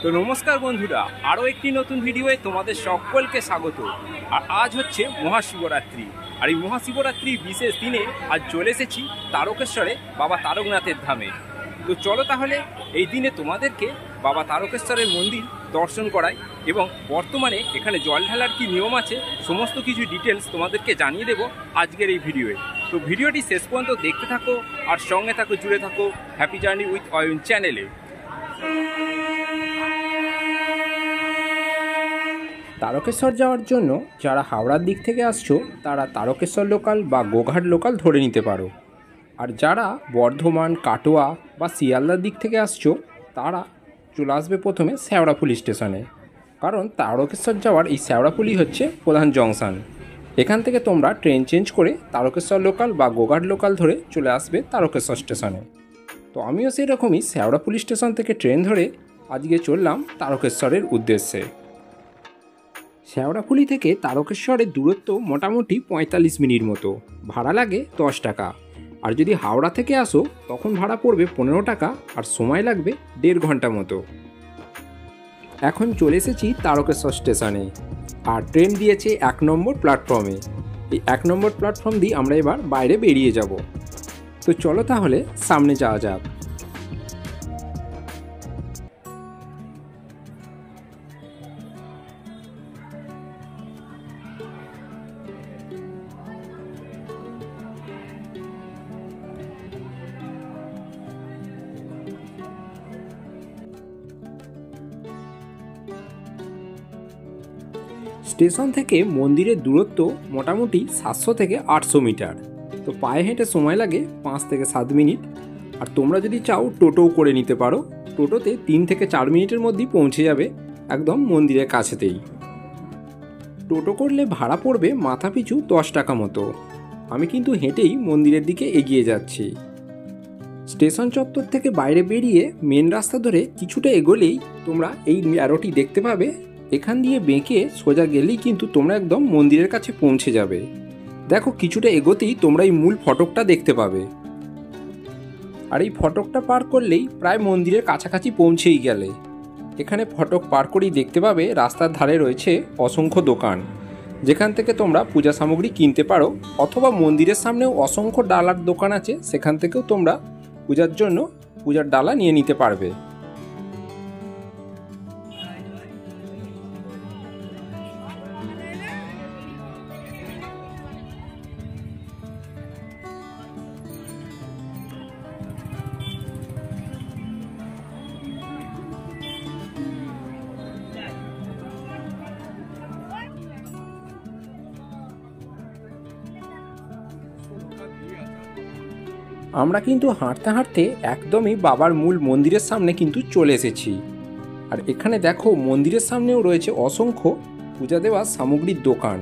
তো নমস্কার বন্ধুরা, আরও একটি নতুন ভিডিওয়ে তোমাদের সকলকে স্বাগত। আর আজ হচ্ছে মহাশিবরাত্রি, আর এই মহাশিবরাত্রির বিশেষ দিনে আজ চলে এসেছি তারকেশ্বরে বাবা তারকনাথের ধামে। তো চলো তাহলে এই দিনে তোমাদেরকে বাবা তারকেশ্বরের মন্দির দর্শন করাই এবং বর্তমানে এখানে জল ঢালার কী নিয়ম আছে সমস্ত কিছু ডিটেলস তোমাদেরকে জানিয়ে দেবো আজকের এই ভিডিওয়ে। তো ভিডিওটি শেষ পর্যন্ত দেখতে থাকো আর সঙ্গে থাকো, জুড়ে থাকো হ্যাপি জার্নি উইথ অয়ন চ্যানেলে। তারকেশ্বর যাওয়ার জন্য যারা হাওড়ার দিক থেকে আসছো তারা তারকেশ্বর লোকাল বা গোঘাট লোকাল ধরে নিতে পারো, আর যারা বর্ধমান, কাটোয়া বা শিয়ালদার দিক থেকে আসছো তারা চলে আসবে প্রথমে শেওড়াফুলি স্টেশনে, কারণ তারকেশ্বর যাওয়ার এই শেওড়াফুলি হচ্ছে প্রধান জংশন। এখান থেকে তোমরা ট্রেন চেঞ্জ করে তারকেশ্বর লোকাল বা গোঘাট লোকাল ধরে চলে আসবে তারকেশ্বর স্টেশনে। তো আমিও সেই রকমই শেওড়াফুলি স্টেশন থেকে ট্রেন ধরে আজকে চললাম তারকেশ্বরের উদ্দেশ্যে। শেওড়াফুলি থেকে তারকেশ্বরের দূরত্ব মোটামুটি 45 মিনিট মতো, ভাড়া লাগে 10 টাকা। আর যদি হাওড়া থেকে আসো তখন ভাড়া পড়বে 15 টাকা, আর সময় লাগবে 1.5 ঘন্টা মতো। এখন চলে এসেছি তারকেশ্বর স্টেশনে, আর ট্রেন দিয়েছে 1 নম্বর প্ল্যাটফর্মে। এই 1 নম্বর প্ল্যাটফর্ম দিয়ে আমরা এবার বাইরে বেরিয়ে যাব। তো চলো তাহলে সামনে যাওয়া যাক। স্টেশন থেকে মন্দিরের দূরত্ব মোটামুটি 700 থেকে 800 মিটার। তো পায়ে হেঁটে সময় লাগে 5 থেকে 7 মিনিট। আর তোমরা যদি চাও টোটোও করে নিতে পারো, টোটোতে 3 থেকে 4 মিনিটের মধ্যেই পৌঁছে যাবে একদম মন্দিরের কাছেতেই। টোটো করলে ভাড়া পড়বে মাথা পিছু 10 টাকা মতো। আমি কিন্তু হেঁটেই মন্দিরের দিকে এগিয়ে যাচ্ছি। স্টেশন চত্বর থেকে বাইরে বেরিয়ে মেন রাস্তা ধরে কিছুটা এগোলেই তোমরা এই অ্যারোটি দেখতে পাবে। এখান দিয়ে বেঁকে সোজা গেলেই কিন্তু তোমরা একদম মন্দিরের কাছে পৌঁছে যাবে। দেখো কিছুটা এগোতেই তোমরা এই মূল ফটকটা দেখতে পাবে, আর এই ফটকটা পার করলেই প্রায় মন্দিরের কাছাকাছি পৌঁছেই গেলে। এখানে ফটক পার করেই দেখতে পাবে রাস্তার ধারে রয়েছে অসংখ্য দোকান, যেখান থেকে তোমরা পূজা সামগ্রী কিনতে পারো, অথবা মন্দিরের সামনেও অসংখ্য ডালার দোকান আছে, সেখান থেকেও তোমরা পূজার জন্য পূজার ডালা নিয়ে নিতে পারবে। আমরা কিন্তু হাঁটতে হাঁটতে একদমই বাবার মূল মন্দিরের সামনে কিন্তু চলে এসেছি। আর এখানে দেখো মন্দিরের সামনেও রয়েছে অসংখ্য পূজা দেওয়ার সামগ্রীর দোকান,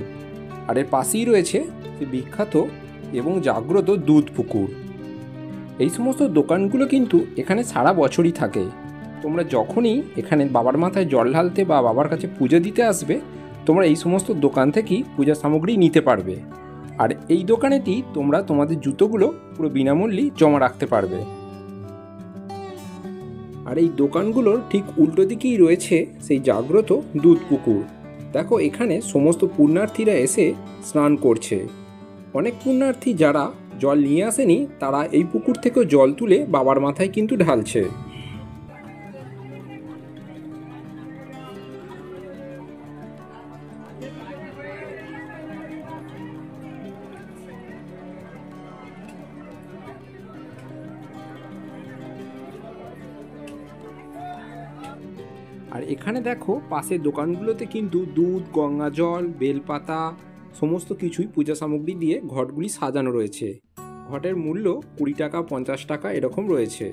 আর এর পাশেই রয়েছে বিখ্যাত এবং জাগ্রত দুধ পুকুর। এই সমস্ত দোকানগুলো কিন্তু এখানে সারা বছরই থাকে। তোমরা যখনই এখানে বাবার মাথায় জল ঢালতে বা বাবার কাছে পুজো দিতে আসবে, তোমরা এই সমস্ত দোকান থেকেই পূজা সামগ্রী নিতে পারবে। আর এই দোকানেটি তোমরা তোমাদের জুতোগুলো পুরো বিনামূল্যে জমা রাখতে পারবে। আর এই দোকানগুলোর ঠিক উল্টো দিকেই রয়েছে সেই জাগ্রত দুধ পুকুর। দেখো এখানে সমস্ত পুণ্যার্থীরা এসে স্নান করছে। অনেক পুণ্যার্থী যারা জল নিয়ে আসেনি তারা এই পুকুর থেকেও জল তুলে বাবার মাথায় কিন্তু ঢালছে। আর এখানে দেখো পাশের দোকানগুলোতে কিন্তু দুধ, গঙ্গা জল, বেলপাতা সমস্ত কিছুই পূজা সামগ্রী দিয়ে ঘটগুলি সাজানো রয়েছে। ঘটের মূল্য 20 টাকা, 50 টাকা এরকম রয়েছে।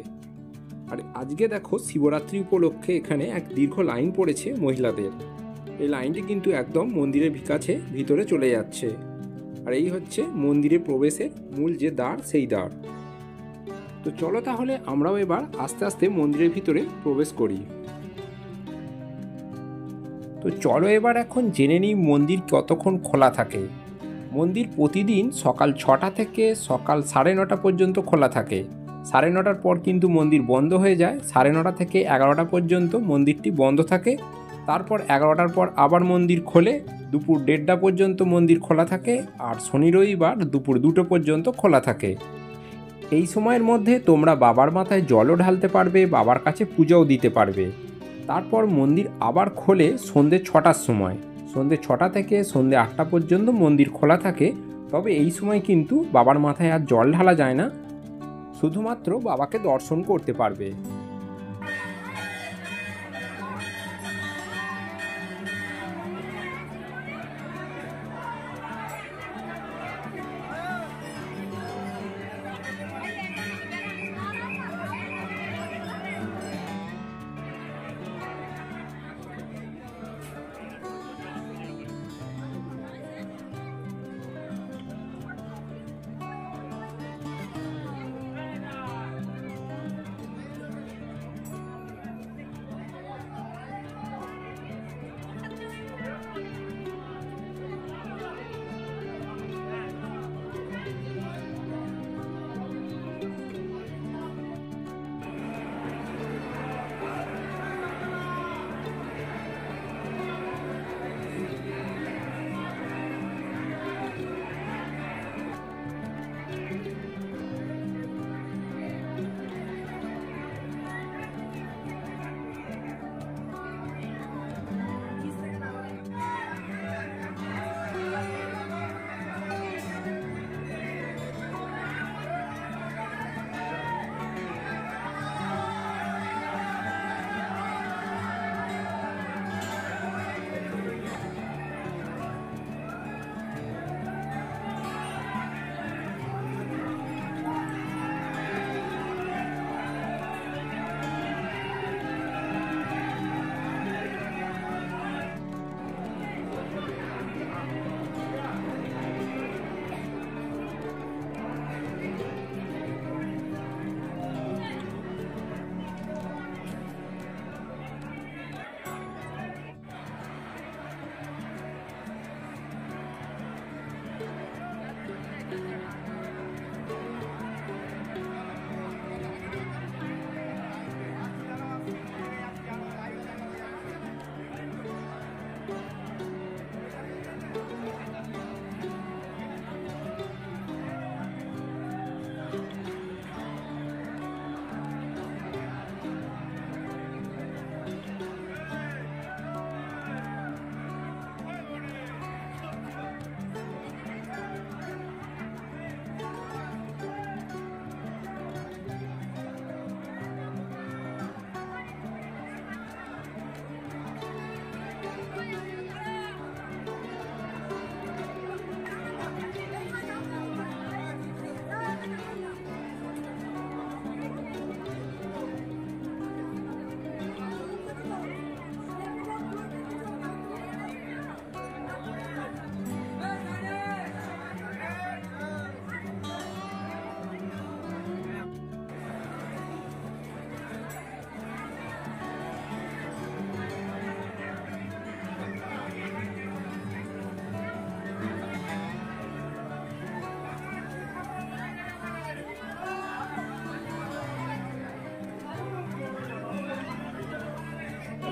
আর আজকে দেখো শিবরাত্রি উপলক্ষে এখানে এক দীর্ঘ লাইন পড়েছে মহিলাদের। এই লাইনটি কিন্তু একদম মন্দিরের কাছে ভিতরে চলে যাচ্ছে। আর এই হচ্ছে মন্দিরে প্রবেশের মূল যে দ্বার, সেই দ্বার। তো চলো তাহলে আমরাও এবার আস্তে আস্তে মন্দিরের ভিতরে প্রবেশ করি। তো চলো এবার এখন জেনে নিই মন্দির কতক্ষণ খোলা থাকে। মন্দির প্রতিদিন সকাল 6টা থেকে সকাল 9:30 পর্যন্ত খোলা থাকে। 9:30টার পর কিন্তু মন্দির বন্ধ হয়ে যায়। 9:30 থেকে 11টা পর্যন্ত মন্দিরটি বন্ধ থাকে। তারপর 11টার পর আবার মন্দির খোলে। দুপুর 1:30টা পর্যন্ত মন্দির খোলা থাকে, আর শনি রবিবার দুপুর 2টো পর্যন্ত খোলা থাকে। এই সময়ের মধ্যে তোমরা বাবার মাথায় জলও ঢালতে পারবে, বাবার কাছে পূজাও দিতে পারবে। তারপর মন্দির আবার খোলে সন্ধ্যে 6টার সময়। সন্ধ্যে 6টা থেকে সন্ধ্যে 8টা পর্যন্ত মন্দির খোলা থাকে। তবে এই সময় কিন্তু বাবার মাথায় আর জল ঢালা যায় না, শুধুমাত্র বাবাকে দর্শন করতে পারবে।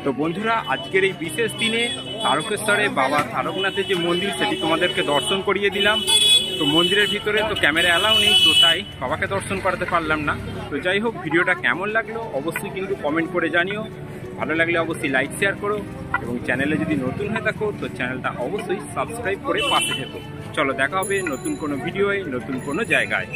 তো বন্ধুরা, আজকের এই বিশেষ দিনে তারকেশ্বরে বাবা তারকনাথের যে মন্দির সেটি তোমাদেরকে দর্শন করিয়ে দিলাম। তো মন্দিরের ভিতরে তো ক্যামেরা অ্যালাউ নেই, তো তাই বাবাকে দর্শন করাতে পারলাম না। তো যাই হোক, ভিডিওটা কেমন লাগলো অবশ্যই কিন্তু কমেন্ট করে জানিও। ভালো লাগলে অবশ্যই লাইক শেয়ার করো, এবং চ্যানেলে যদি নতুন হয়ে থাকো তো চ্যানেলটা অবশ্যই সাবস্ক্রাইব করে পাশে থেকো। চলো, দেখা হবে নতুন কোনো ভিডিওয়ে, নতুন কোনো জায়গায়।